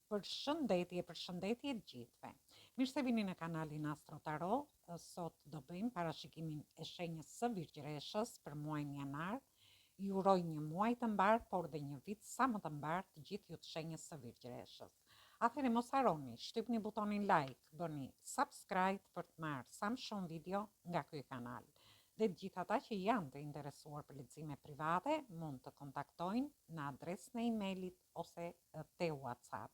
Përshëndetje të gjithëve. Mirë se vini në kanalin Astro Tarot. Sot do bëjmë parashikimin e shenjës së Virgjëreshës për muajin janar. Ju uroj një muaj të mbar, por dhe një vit sa më të mbar të gjithë ju të shenjës së Virgjëreshës. Atëherë mos harroni, shtypni butonin like, bëni subscribe për të marrë sa më shumë video nga ky kanal. Dhe të gjithë ata që janë të interesuar për lexime private mund të kontaktojnë në adresën e emailit ose te WhatsApp.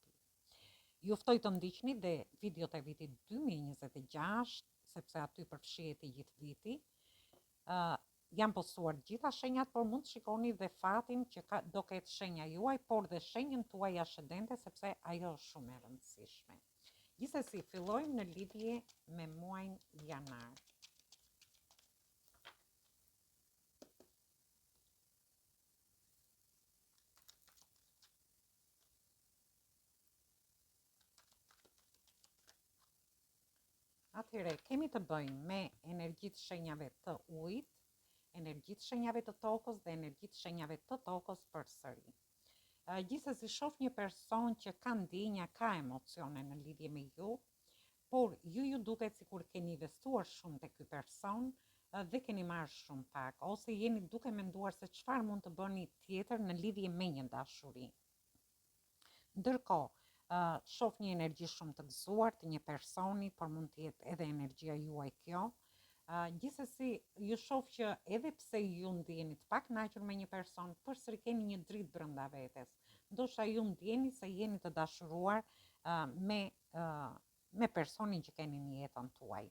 Ju ftoj të ndiqni dhe videot e vitit 2026, sepse aty përfshihet i gjithë viti. Janë postuar gjitha shenjat, por mund të shikoni dhe fatin që do ketë shenja juaj, por dhe shenjën tuaj ascendente, sepse ajo është shumë e rëndësishme. Gjithsesi, fillojmë në lidhje me muajin janar. Atëherë, kemi të bëjmë me energjitë shenjave të ujit, energjitë shenjave të tokës dhe energjitë shenjave të tokës përsëri. Gjithsesi, shoh një person që ka ndjenja, ka emocione në lidhje me ju, por ju duket sikur keni investuar shumë te ky person dhe keni marrë shumë pak, ose jeni duke menduar se çfarë mund të bëni tjetër në lidhje me një dashuri. Ndërkohë, shoh një energji shumë të gëzuar të një personi, por mund të jetë edhe energjia juaj kjo. Gjithsesi, ju shoh që edhe pse ju ndjeni të pakënaqur me një person, përsëri keni një dritë brenda vetes. Ndoshta ju ndjeni se jeni të dashuruar me personin që keni në jetën tuaj.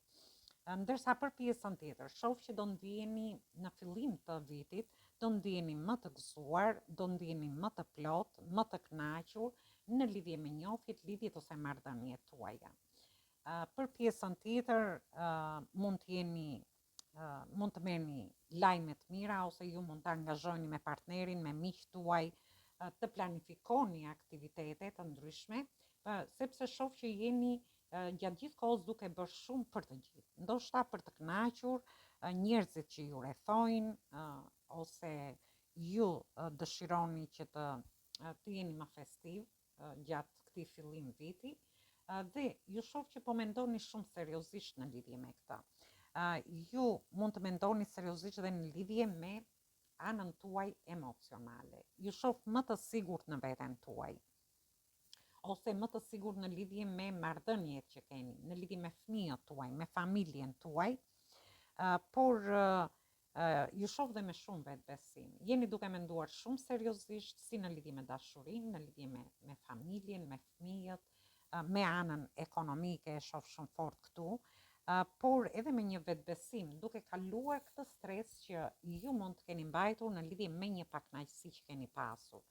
Ndërsa për pjesën tjetër, shoh që do ndjeni në fillim të vitit, do ndjeni më të gëzuar, do ndjeni më të plot, më të kënaqur në lidhje me njohjet, lidhjet ose marrëdhëniet tuaja. Për pjesën tjetër, mund të merrni lajme të mira, ose ju mund të angazhoni me partnerin, me miqt tuaj, të planifikoni aktivitete të ndryshme, sepse shoh që jeni gjatë gjithë kohës duke bërë shumë për të gjithë. Ndoshta për të kënaqur njerëzit që ju rrethojnë, ose ju dëshironi që të jeni më festiv gjatë këtij fillim viti, dhe ju shoh që po mendoni shumë seriozisht në lidhje me këtë. Ju mund të mendoni seriozisht dhe në lidhje me anën tuaj emocionale. Ju shoh më të sigurt në veten tuaj, ose më të sigurt në lidhje me marrëdhëniet që keni, në lidhje me fëmijët tuaj, me familjen tuaj, por ju shoh dhe me shumë vetbesim. Jeni duke menduar shumë seriozisht si në lidhje me dashurinë, në lidhje me familjen, me fëmijët, me anën ekonomike e shoh shumë fort këtu, por edhe me një vetbesim, duke kaluar këtë stres që ju mund të keni mbajtur në lidhje me një pakënaqësi që keni pasur.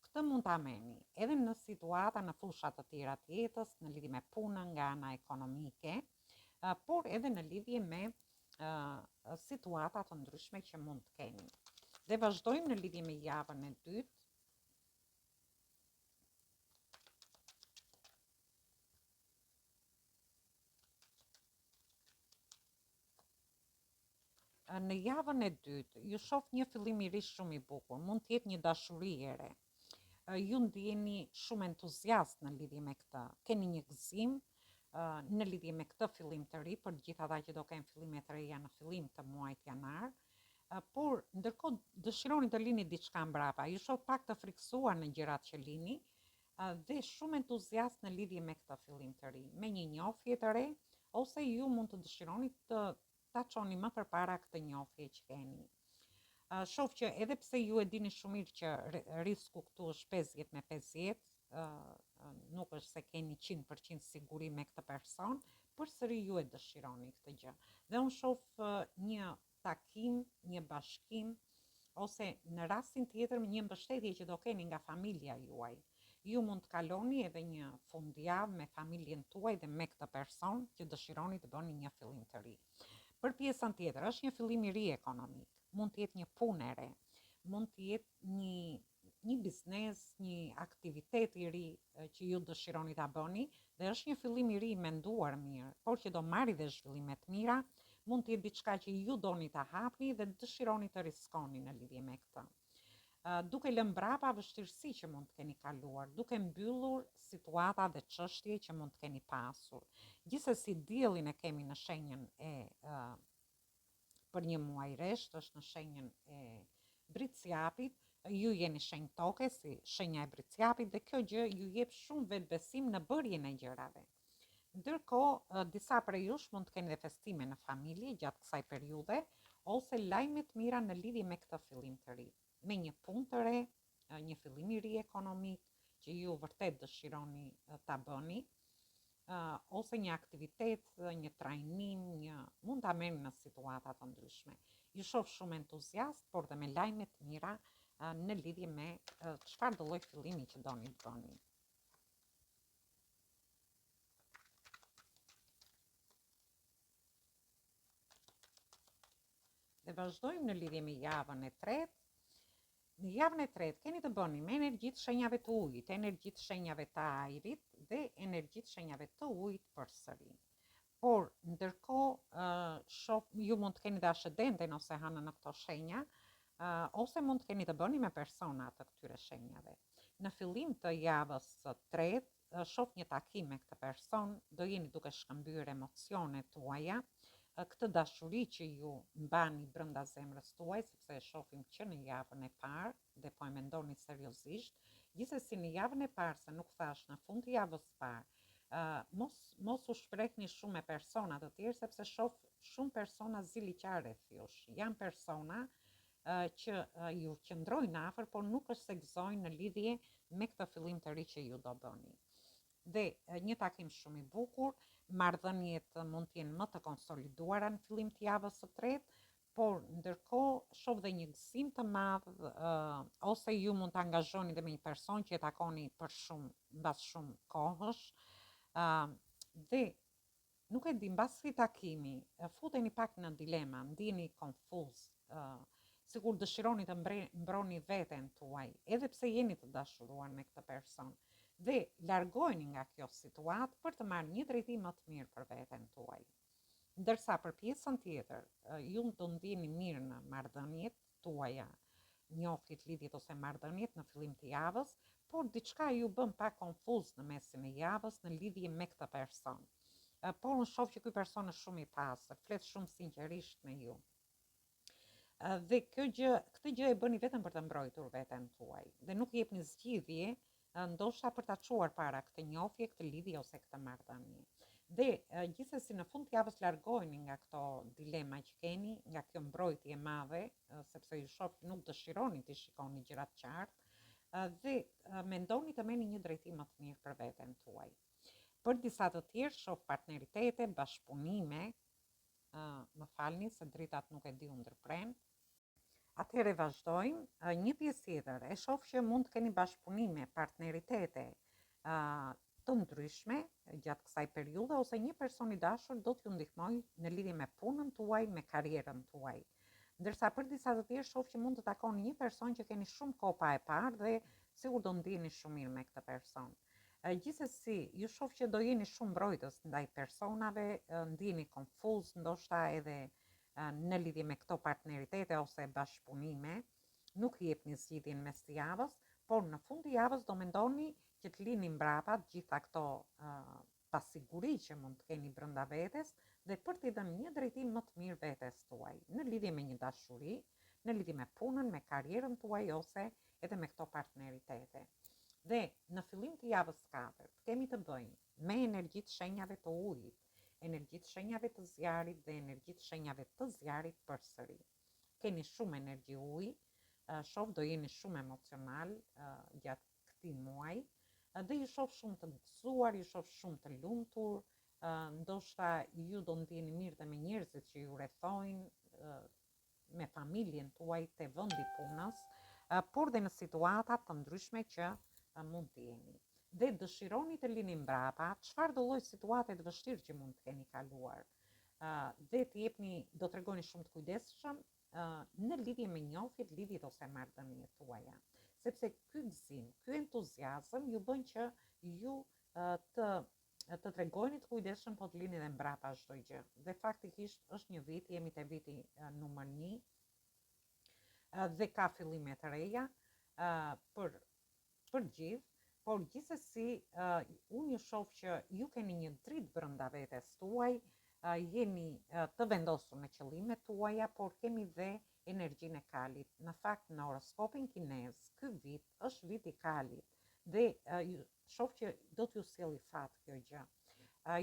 Këtë mund ta merrni edhe në situata, në fusha të tjera të jetës, në lidhje me punën nga ana ekonomike, por edhe në lidhje me situata të ndryshme që mund të keni. Dhe vazhdojmë në lidhje me javën e dytë. Në javën e dytë, ju shoh një fillim i ri shumë i bukur, mund të jetë një dashuri e re. Ju ndjeni shumë entuziast në lidhje me këtë. Keni një gëzim në lidhje me këtë fillim të ri, për gjithë ata që do kenë fillime të reja në fillim të muajit janar, por ndërkohë dëshironi të lini diçka mbrapa. Ju shoh pak të friksuar në gjërat që lini, dhe shumë entuziast në lidhje me këtë fillim të ri, me një njohje të re, ose ju mund të dëshironi të ta çoni më përpara këtë njohje që keni. Shoh që edhe pse ju e dini shumë mirë që risku këtu është 50 me 50, nuk është se keni 100% siguri me këtë person, përsëri ju e dëshironi këtë gjë. Dhe unë shoh një takim, një bashkim, ose në rastin tjetër një mbështetje që do keni nga familja juaj. Ju mund të kaloni edhe një fundjavë me familjen tuaj dhe me këtë person që dëshironi të bëni një fillim të ri. Për pjesën tjetër, është një fillim i ri ekonomik, mund të jetë një punë e re, mund të jetë një biznes, një aktivitet i ri që ju dëshironi ta bëni, dhe është një fillim i ri menduar mirë, por që do marrë dhe zhvillime të mira, mund të jetë diçka që ju doni ta hapni dhe dëshironi të riskoni në lidhje me këtë. duke lënë mbrapa vështirësi që mund të keni kaluar, duke mbyllur situata dhe çështje që mund të keni pasur. Gjithsesi diellin e kemi në shenjën e për një muaj resht, është në shenjën e britsjapit, ju jeni shenjë toke si shenja e britsjapit dhe kjo gjë ju jep shumë vetbesim në bërjen e gjërave. Ndërkohë, disa prej jush mund të keni dhe festime në familje gjatë kësaj periudhe, ose lajme të mira në lidhje me këtë fillim të ri, me një punë të re, një fillim i ri ekonomik që ju vërtet dëshironi ta bëni, ose një aktivitet, një trajnim, mund ta merrni në situata të ndryshme. Ju shoh shumë entuziast, por dhe me lajme të mira në lidhje me çfarë do lloj fillimi që doni të bëni. Dhe vazhdojmë në lidhje me javën e tretë. Në javën e tretë keni të bëni me energjitë shenjave të ujit, energjitë shenjave të ajrit dhe energjitë shenjave të ujit përsëri. Por ndërkohë ju mund të keni dhe ascendenten ose hënën në këto shenja, ose mund të keni të bëni me persona të këtyre shenjave. Në fillim të javës së tretë shoh një takim me këtë person, do jeni duke shkëmbyer emocionet tuaja, këtë dashuri që ju mbani brenda zemrës tuaj, sepse e shohim që në javën e parë dhe po e mendoni seriozisht. Gjithsesi në javën e parë, se nuk thash në fund të javës së parë, mos u shprehni shumë me persona të tjerë, sepse shoh shumë persona ziliqare jush. Janë persona që ju qëndrojnë afër, por nuk është se gëzojnë në lidhje me këtë fillim të ri që ju do bëni. Dhe një takim shumë i bukur, marrëdhëniet mund të jenë më të konsoliduara në fillim të javës së tretë, por ndërkohë shoh dhe një gëzim të madh, ose ju mund të angazhoni dhe me një person që e takoni për mbas shumë kohësh, dhe nuk e di, mbas këtij takimi futeni pak në dilema, ndiheni konfuz, sikur dëshironi të mbroni veten tuaj, edhe pse jeni të dashuruar me këtë person, dhe largoheni nga kjo situatë për të marrë një drejtim më të mirë për veten tuaj. Ndërsa për pjesën tjetër, ju do ndiheni mirë në marrëdhëniet tuaja, njoftjet, lidhjet ose marrëdhëniet në fillim të javës, por diçka ju bën pak konfuz në mesin e javës në lidhje me këtë person. Por unë shoh që ky person është shumë i pastër, flet shumë sinqerisht me ju. Dhe këtë gjë e bëni vetëm për të mbrojtur veten tuaj dhe nuk jepni zgjidhje ndoshta për ta çuar para këtë njohje, këtë lidhje ose këtë marrëdhënie. Dhe gjithsesi në fund të javës largoheni nga këto dilema që keni, nga kjo mbrojtje e madhe, sepse ju shoh që nuk dëshironi të shikoni gjërat qartë, dhe mendoni të merrni një drejtim më të mirë për veten tuaj. Për disa të tjerë shoh partneritete, bashkëpunime, më falni se dritat nuk e di u ndërpren. Atëherë vazhdojmë. Një pjesë tjetër e shoh që mund të keni bashkëpunime, partneritete të ndryshme gjatë kësaj periudhe, ose një person i dashur do t'ju ndihmojë në lidhje me punën tuaj, me karrierën tuaj. Ndërsa për disa të tjerë shoh që mund të takoni një person që keni shumë kohë pa e parë dhe sigur do ndiheni shumë mirë me këtë person. Gjithsesi, ju shoh që do jeni shumë mbrojtës ndaj personave, ndiheni konfuz, ndoshta edhe në lidhje me këto partneritete ose bashkëpunime, nuk jepni zgjidhjen mes të javës, por në fund të javës do mendoni që të lini mbrapa të gjitha këto pasiguri që mund të keni brenda vetes dhe për t'i dhënë një drejtim më të mirë vetes tuaj, në lidhje me një dashuri, në lidhje me punën, me karrierën tuaj ose edhe me këto partneritete. Dhe në fillim të javës 4 kemi të bëjmë me energjitë shenjave të ujit, energjitë shenjave të zjarit dhe energjitë shenjave të zjarit përsëri. Keni shumë energji uji, shoh do jeni shumë emocional gjatë këtij muaji, dhe ju shoh shumë të gëzuar, ju shoh shumë të lumtur, ndoshta ju do ndiheni mirë dhe me njerëzit që ju rrethojnë, me familjen tuaj te vendi punës, por dhe në situata të ndryshme që mund të jeni. Dhe dëshironi të lini mbrapa çfarë do lloj situate të vështirë që mund të keni kaluar. Dhe do t'regoni shumë të kujdesshëm në lidhje me njohjet, lidhjet ose marrëdhëniet tuaja. Sepse ky gëzim, ky entuziazëm ju bën që ju të tregoni të kujdesshëm, po të lini dhe mbrapa çdo gjë. Dhe faktikisht është një vit, jemi te viti numër 1, dhe ka fillime të reja. për gjithë, por gjithsesi unë ju shoh që ju keni një dritë brenda vetes tuaj, jeni të vendosur në qëllimet tuaja, por kemi dhe energjinë e kalit. Në fakt, në horoskopin kinez, ky vit është vit i kalit dhe ju shoh që do t'ju sjellë fat kjo gjë.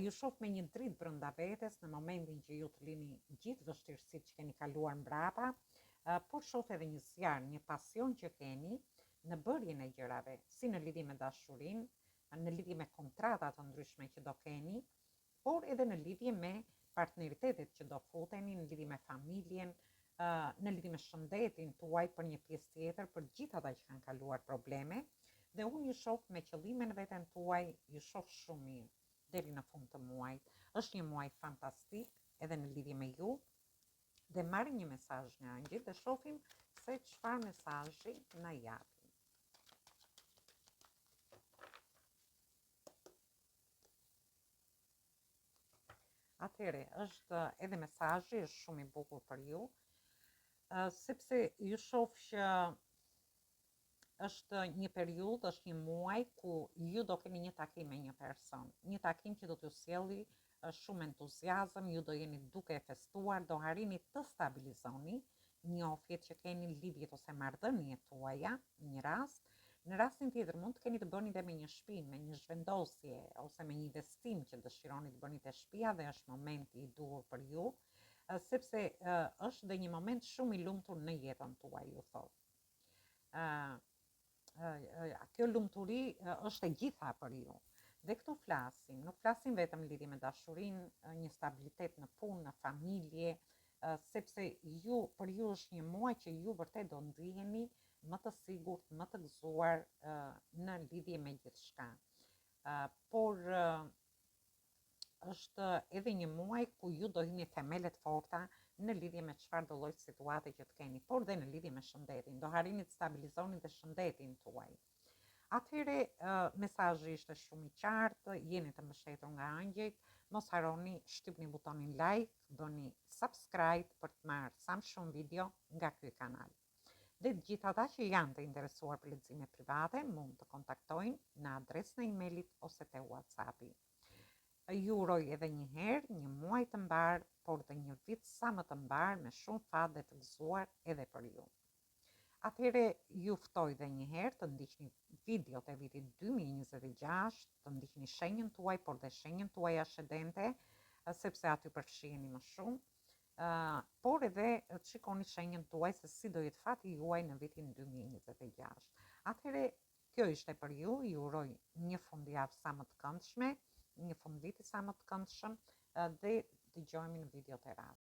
Ju shoh me një dritë brenda vetes në momentin që ju të lini gjithë vështirësitë që keni kaluar mbrapa, por shoh edhe një zjarr, një pasion që keni në bërjen e gjërave, si në lidhje me dashurinë, në lidhje me kontrata të ndryshme që do keni, por edhe në lidhje me partneritetet që do futeni, në lidhje me familjen, në lidhje me shëndetin tuaj për një pjesë tjetër, për gjithë ata që kanë kaluar probleme, dhe unë ju shoh me qëllimin e veten tuaj, ju shoh shumë mirë deri në fund të muajit. Është një muaj fantastik edhe në lidhje me ju, dhe marrim një mesazh nga angjëjt dhe shohim se çfarë mesazhi na japin. Atëherë, është edhe mesazhi është shumë i bukur për ju, sepse ju shoh që është një periudhë, është një muaj ku ju do keni një takim me një person, një takim që do t'ju sjelli shumë entuziazëm, ju do jeni duke e festuar, do harrini të stabilizoni njohjet që keni, lidhjet ose marrëdhëniet tuaja, një rast. Në rastin tjetër mund të keni të bëni dhe me një shtëpi, me një zhvendosje ose me një investim që dëshironi të bëni te shtëpia dhe është momenti i duhur për ju, sepse është dhe një moment shumë i lumtur në jetën tuaj, ju thot. Kjo lumturi është e gjitha për ju. Dhe këtu flasim, nuk flasim vetëm në lidhje me dashurinë, një stabilitet në punë, në familje, sepse për ju është një muaj që ju vërtet do ndiheni më të sigurt, më të gëzuar në lidhje me gjithçka. Por është edhe një muaj ku ju do hini themelet forta në lidhje me çfarë do lloj situate që të keni, por dhe në lidhje me shëndetin. Do harrini të stabilizoni dhe shëndetin tuaj. Atëherë, mesazhi ishte shumë i qartë, jeni të mbështetur nga angjëjt, mos harroni shtypni butonin like, bëni subscribe për të marrë sa më shumë video nga ky kanal. Dhe të gjithë ata që janë të interesuar për lexime private mund të kontaktojnë në adresën e emailit ose te WhatsAppi. Ju uroj edhe një herë një muaj të mbar, por dhe një vit sa më të mbar me shumë fat dhe të gëzuar edhe për ju. Atëherë ju ftoj dhe një herë të ndiqni videot e vitit 2026, të ndiqni shenjën tuaj, por dhe shenjën tuaj ascendente, sepse aty përfshiheni më shumë. Por edhe të shikoni shenjën tuaj se si do jetë fati juaj në vitin 2026. Atëherë, kjo ishte për ju uroj një fundjavë sa më të këndshme, një fundviti sa më të këndshëm dhe dëgjohemi në video të radhës.